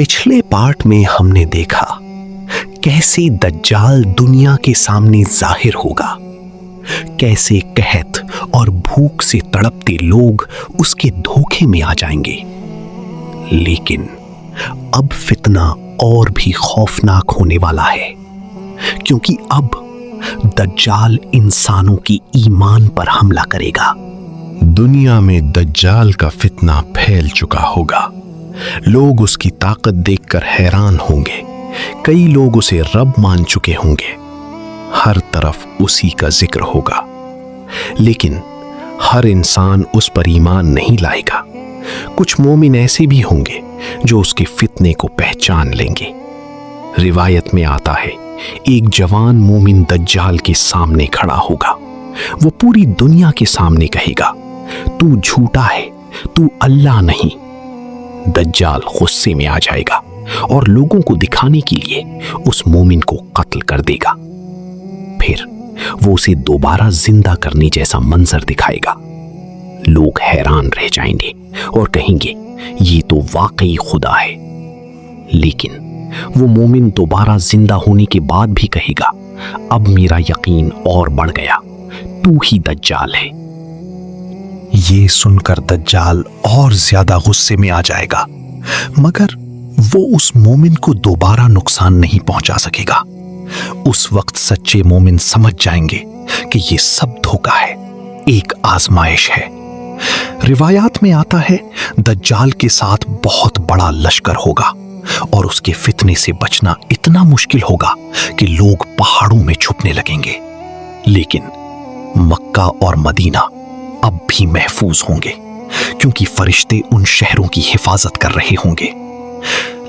पिछले पार्ट में हमने देखा कैसे दज्जाल दुनिया के सामने जाहिर होगा, कैसे कहत और भूख से तड़पते लोग उसके धोखे में आ जाएंगे। लेकिन अब फितना और भी खौफनाक होने वाला है, क्योंकि अब दज्जाल इंसानों की ईमान पर हमला करेगा। दुनिया में दज्जाल का फितना फैल चुका होगा। लोग उसकी ताकत देखकर हैरान होंगे। कई लोग उसे रब मान चुके होंगे। हर तरफ उसी का जिक्र होगा, लेकिन हर इंसान उस पर ईमान नहीं लाएगा। कुछ मोमिन ऐसे भी होंगे जो उसके फितने को पहचान लेंगे। रिवायत में आता है, एक जवान मोमिन दज्जाल के सामने खड़ा होगा। वो पूरी दुनिया के सामने कहेगा, तू झूठा है, तू अल्लाह नहीं। दज्जाल गुस्से में आ जाएगा और लोगों को दिखाने के लिए उस मोमिन को कत्ल कर देगा। फिर वो उसे दोबारा जिंदा करने जैसा मंजर दिखाएगा। लोग हैरान रह जाएंगे और कहेंगे, ये तो वाकई खुदा है। लेकिन वो मोमिन दोबारा जिंदा होने के बाद भी कहेगा, अब मेरा यकीन और बढ़ गया, तू ही दज्जाल है। ये सुनकर दज्जाल और ज्यादा गुस्से में आ जाएगा, मगर वो उस मोमिन को दोबारा नुकसान नहीं पहुंचा सकेगा। उस वक्त सच्चे मोमिन समझ जाएंगे कि ये सब धोखा है, एक आजमाइश है। रिवायात में आता है, दज्जाल के साथ बहुत बड़ा लश्कर होगा और उसके फितने से बचना इतना मुश्किल होगा कि लोग पहाड़ों में छुपने लगेंगे। लेकिन मक्का और मदीना अब भी महफूज होंगे, क्योंकि फरिश्ते उन शहरों की हिफाजत कर रहे होंगे।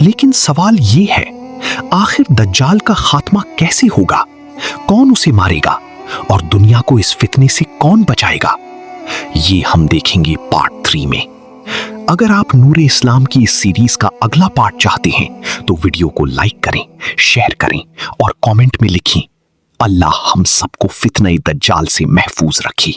लेकिन सवाल ये है, आखिर दज्जाल का खात्मा कैसे होगा? कौन उसे मारेगा और दुनिया को इस फितने से कौन बचाएगा? ये हम देखेंगे पार्ट 3 में। अगर आप नूरे इस्लाम की इस सीरीज का अगला पार्ट चाहते हैं तो वीडियो को लाइक करें, शेयर करें और कमेंट में लिखें, अल्लाह हम सबको फितने दज्जाल से महफूज रखे।